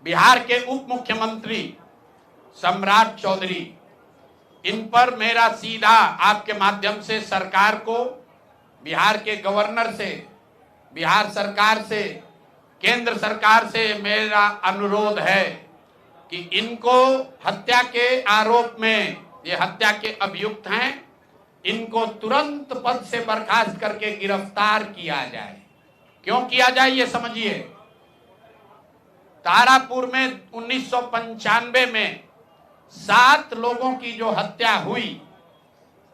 बिहार के उप मुख्यमंत्री सम्राट चौधरी, इन पर मेरा सीधा आपके माध्यम से सरकार को, बिहार के गवर्नर से, बिहार सरकार से, केंद्र सरकार से मेरा अनुरोध है कि इनको हत्या के आरोप में, ये हत्या के अभियुक्त हैं, इनको तुरंत पद से बर्खास्त करके गिरफ्तार किया जाए। क्यों किया जाए ये समझिए। तारापुर में 1995 में 7 लोगों की जो हत्या हुई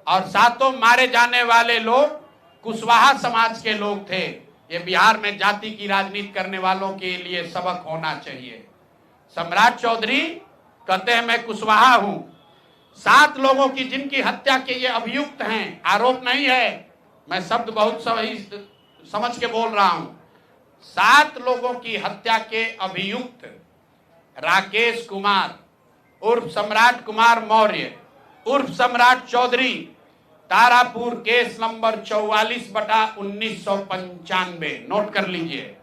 और 7 मारे जाने वाले लोग कुशवाहा समाज के लोग थे। ये बिहार में जाति की राजनीति करने वालों के लिए सबक होना चाहिए। सम्राट चौधरी कहते हैं मैं कुशवाहा हूं। 7 लोगों की जिनकी हत्या के ये अभियुक्त हैं, आरोप नहीं है, मैं शब्द बहुत सही समझ के बोल रहा हूं। 7 लोगों की हत्या के अभियुक्त राकेश कुमार उर्फ सम्राट कुमार मौर्य उर्फ Samrat Choudhary, Tarapur case number 44/1995, note कर लीजिए।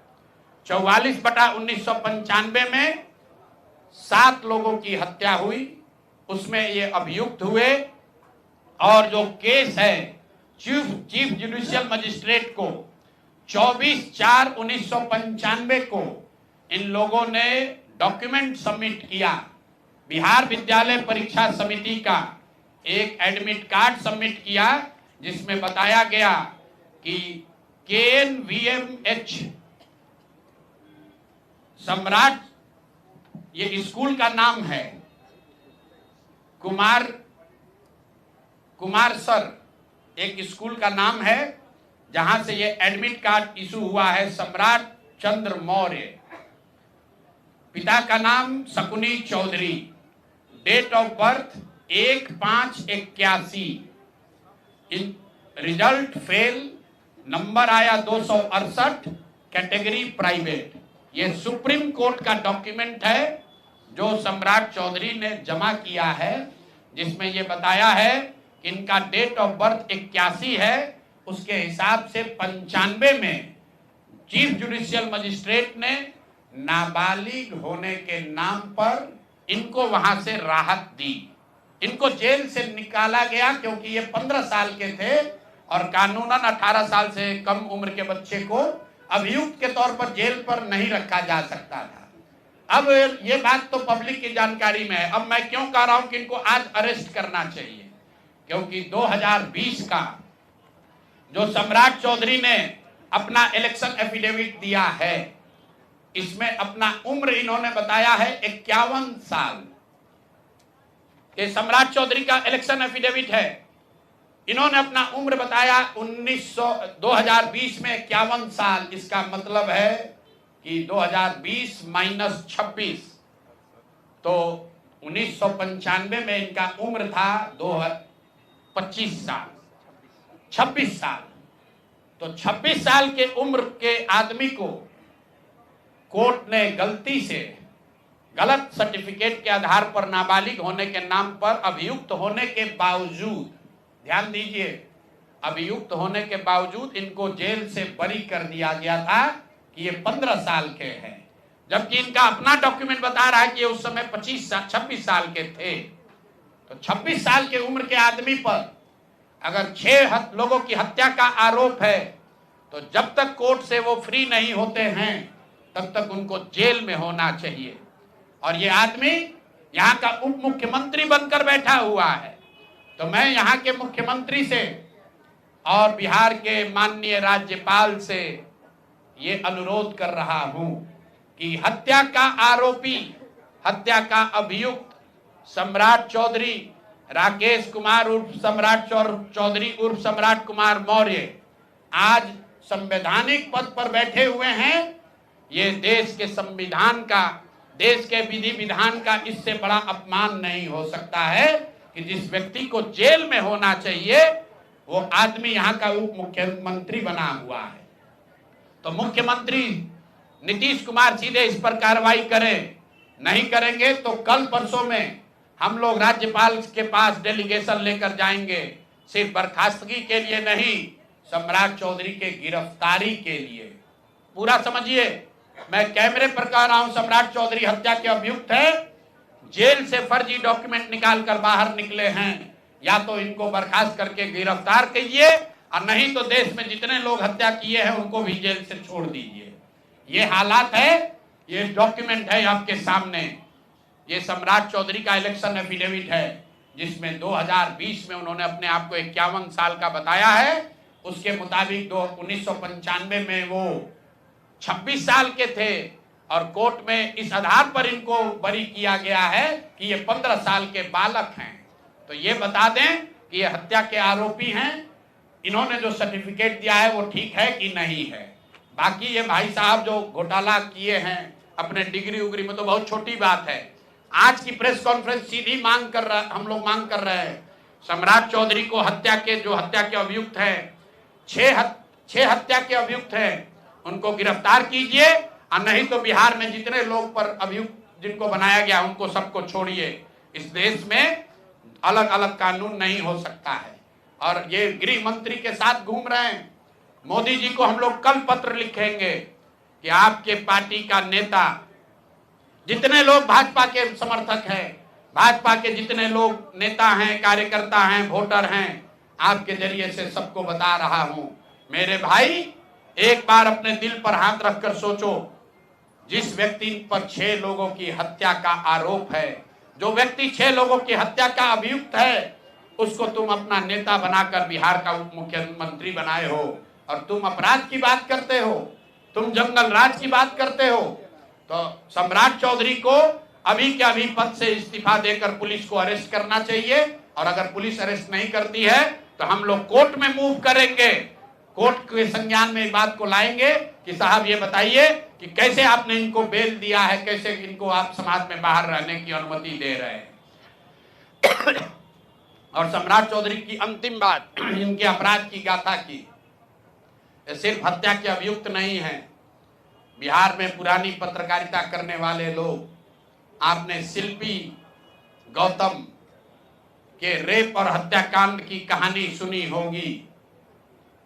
44/1995 में 7 लोगों की हत्या हुई, उसमें ये अभियुक्त हुए और जो केस है चीफ जुडिशियल मजिस्ट्रेट को 24/4/1995 को इन लोगों ने डॉक्यूमेंट सबमिट किया। बिहार विद्यालय परीक्षा समिति का एक एडमिट कार्ड सबमिट किया जिसमें बताया गया कि KNVMH सम्राट, ये स्कूल का नाम है, कुमार सर एक स्कूल का नाम है जहां से ये एडमिट कार्ड इशू हुआ है। सम्राट चंद्र मौर्य, पिता का नाम Shakuni Choudhary, date of birth 1/5/81, result fail, number आया 268, कैटेगरी प्राइवेट। ये सुप्रीम कोर्ट का डॉक्यूमेंट है जो सम्राट चौधरी ने जमा किया है, जिसमें ये बताया है कि इनका डेट ऑफ बर्थ 81 है, उसके हिसाब से 95 में चीफ जुडिशियल मजिस्ट्रेट ने नाबालिग होने के नाम पर इनको वहां से राहत दी। इनको जेल से निकाला गया क्योंकि ये 15 साल के थे और कानूनन 18 साल से कम उम्र के बच्चे को अभियुक्त के तौर पर जेल पर नहीं रखा जा सकता था। अब ये बात तो पब्लिक की जानकारी में है। अब मैं क्यों कह रहा हूं कि इनको आज अरेस्ट करना चाहिए, क्योंकि 2020 का जो सम्राट चौधरी ने अपना इलेक्शन एफिडेविट दिया है, इसमें अपना उम्र इन्होंने बताया है 51 साल। ये सम्राट चौधरी का इलेक्शन एफिडेविट है। इन्होंने अपना उम्र बताया 2020 में 51 साल। इसका मतलब है कि 2020 माइनस 26, तो 1995 में इनका उम्र था 25 साल, 26 साल। तो 26 साल के उम्र के आदमी को कोर्ट ने गलती से गलत सर्टिफिकेट के आधार पर नाबालिग होने के नाम पर अभियुक्त होने के बावजूद, ध्यान दीजिए, अभियुक्त होने के बावजूद इनको जेल से बरी कर दिया गया था कि ये 15 साल के हैं, जबकि इनका अपना डॉक्यूमेंट बता रहा है कि ये उस समय 26 साल के थे। तो 26 साल के उम्र के आदमी पर अगर 6 लोगों की हत्या का आरोप है, तो जब तक कोर्ट से वो फ्री नहीं होते हैं तब तक उनको जेल में होना चाहिए। और ये आदमी यहाँ का उप मुख्यमंत्री बनकर बैठा हुआ है। तो मैं यहाँ के मुख्यमंत्री से और बिहार के माननीय राज्यपाल से ये अनुरोध कर रहा हूँ कि हत्या का आरोपी, हत्या का अभियुक्त सम्राट चौधरी, राकेश कुमार उर्फ सम्राट चौधरी उर्फ सम्राट कुमार मौर्य आज संवैधानिक पद पर बैठे हुए हैं। ये देश के संविधान का, देश के विधि विधान का इससे बड़ा अपमान नहीं हो सकता है कि जिस व्यक्ति को जेल में होना चाहिए वो आदमी यहाँ का उप मुख्यमंत्री बना हुआ है। तो मुख्यमंत्री नीतीश कुमार सीधे इस पर कार्रवाई करें। नहीं करेंगे तो कल परसों में हम लोग राज्यपाल के पास डेलीगेशन लेकर जाएंगे, सिर्फ बर्खास्तगी के लिए नहीं, सम्राट चौधरी के गिरफ्तारी के लिए। पूरा समझिए, मैं कैमरे पर कह रहा हूं, सम्राट चौधरी हत्या के अभियुक्त है, जेल से फर्जी डॉक्यूमेंट निकाल कर बाहर निकले हैं। या तो इनको बर्खास्त करके गिरफ्तार कीजिए और नहीं तो देश में जितने लोग हत्या किए हैं उनको भी जेल से छोड़ दीजिए। ये हालात है, ये डॉक्यूमेंट है आपके सामने। ये सम्राट चौधरी का इलेक्शन एफिडेविट है जिसमें 2020 में उन्होंने अपने आप को 51 साल का बताया है। उसके मुताबिक 1995 में वो 26 साल के थे और कोर्ट में इस आधार पर इनको बरी किया गया है कि ये 15 साल के बालक हैं। तो ये बता दें कि ये हत्या के आरोपी हैं। इन्होंने जो सर्टिफिकेट दिया है वो ठीक है कि नहीं है। बाकी ये भाई साहब जो घोटाला किए हैं अपने डिग्री उग्री में, तो बहुत छोटी बात है। आज की प्रेस कॉन्फ्रेंस सीधी हम लोग मांग कर रहे हैं, सम्राट चौधरी को हत्या के अभियुक्त हैं, 6 हत्या के अभियुक्त हैं, उनको गिरफ्तार कीजिए और नहीं तो बिहार में जितने लोग पर अभियुक्त जिनको बनाया गया उनको सबको छोड़िए। इस देश में अलग अलग कानून नहीं हो सकता है। और ये गृह मंत्री के साथ घूम रहे हैं। मोदी जी को हम लोग कल पत्र लिखेंगे कि आपके पार्टी का नेता, जितने लोग भाजपा के समर्थक हैं, भाजपा के जितने लोग नेता हैं, कार्यकर्ता हैं, वोटर हैं, आपके जरिए से सबको बता रहा हूं, मेरे भाई एक बार अपने दिल पर हाथ रखकर सोचो। जिस व्यक्ति पर 6 लोगों की हत्या का आरोप है, जो व्यक्ति 6 लोगों की हत्या का अभियुक्त है, उसको तुम अपना नेता बनाकर बिहार का उप मुख्यमंत्री बनाए हो और तुम अपराध की बात करते हो, तुम जंगल राज की बात करते हो। तो सम्राट चौधरी को अभी के अभी पद से इस्तीफा देकर पुलिस को अरेस्ट करना चाहिए और अगर पुलिस अरेस्ट नहीं करती है तो हम लोग कोर्ट में मूव करेंगे, कोर्ट के संज्ञान में इस बात को लाएंगे कि साहब ये बताइए कि कैसे आपने इनको बेल दिया है, कैसे इनको आप समाज में बाहर रहने की अनुमति दे रहे हैं। और सम्राट चौधरी की अंतिम बात, इनके अपराध की गाथा की, सिर्फ हत्या के अभियुक्त नहीं है। बिहार में पुरानी पत्रकारिता करने वाले लोग, आपने शिल्पी गौतम के रेप और हत्याकांड की कहानी सुनी होगी।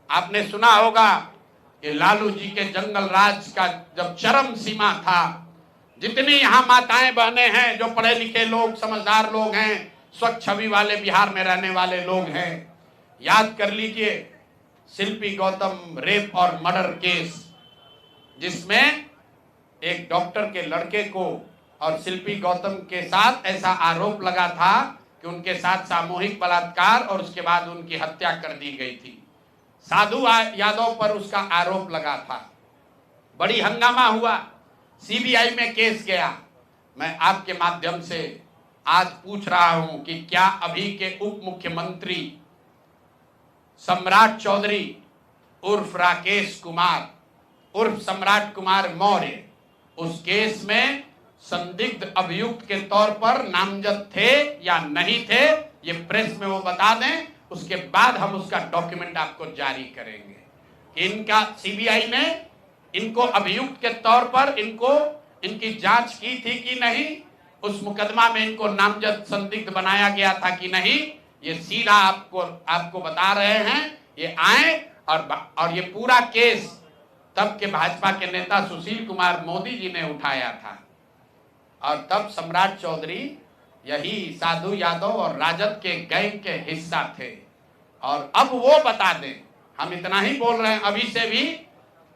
आपने सुना होगा कि लालू जी के जंगल राज का जब चरम सीमा था, जितनी यहाँ माताएं बहनें हैं, जो पढ़े लिखे लोग, समझदार लोग हैं, स्वच्छ छवि वाले बिहार में रहने वाले लोग हैं, याद कर लीजिए शिल्पी गौतम रेप और मर्डर केस, जिसमें एक डॉक्टर के लड़के को और शिल्पी गौतम के साथ ऐसा आरोप लगा था कि उनके साथ सामूहिक बलात्कार और उसके बाद उनकी हत्या कर दी गई थी। साधु यादव पर उसका आरोप लगा था, बड़ी हंगामा हुआ, सीबीआई में केस गया। मैं आपके माध्यम से आज पूछ रहा हूं कि क्या अभी के उप मुख्यमंत्री सम्राट चौधरी उर्फ राकेश कुमार उर्फ सम्राट कुमार मौर्य उस केस में संदिग्ध अभियुक्त के तौर पर नामजद थे या नहीं थे, ये प्रेस में वो बता दें, उसके बाद हम उसका डॉक्यूमेंट आपको जारी करेंगे। इनका सीबीआई ने इनको अभियुक्त के तौर पर इनकी जांच की थी कि नहीं, उस मुकदमा में इनको नामजद संदिग्ध बनाया गया था कि नहीं, ये सीधा आपको बता रहे हैं। ये आए और ये पूरा केस तब के भाजपा के नेता सुशील कुमार मोदी जी ने उठाया था और तब सम्राट चौधरी यही साधु यादव और राजद के गैंग के हिस्सा थे। और अब वो बता दें, हम इतना ही बोल रहे हैं, अभी से भी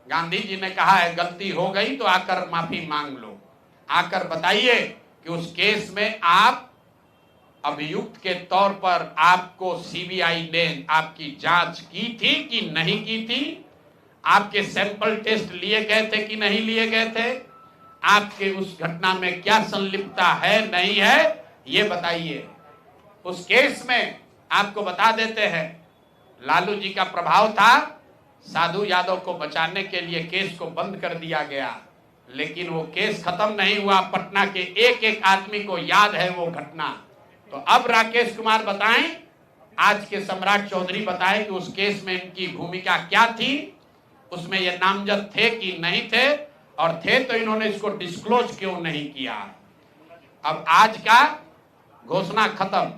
गांधी जी ने कहा है गलती हो गई तो आकर माफी मांग लो, आकर बताइए कि उस केस में आप अभियुक्त के तौर पर आपको सीबीआई ने आपकी जांच की थी कि नहीं की थी, आपके सैंपल टेस्ट लिए गए थे कि नहीं लिए गए थे, आपके उस घटना में क्या संलिप्तता है नहीं है, ये बताइए। उस केस में आपको बता देते हैं, लालू जी का प्रभाव था, साधु यादव को बचाने के लिए केस को बंद कर दिया गया, लेकिन वो केस खत्म नहीं हुआ। पटना के एक एक आदमी को याद है वो घटना। तो अब राकेश कुमार बताएं, आज के सम्राट चौधरी बताएं कि उस केस में इनकी भूमिका क्या थी, उसमें ये नामजद थे कि नहीं थे, और थे तो इन्होंने इसको डिस्क्लोज क्यों नहीं किया। अब आज का घोषणा खत्म।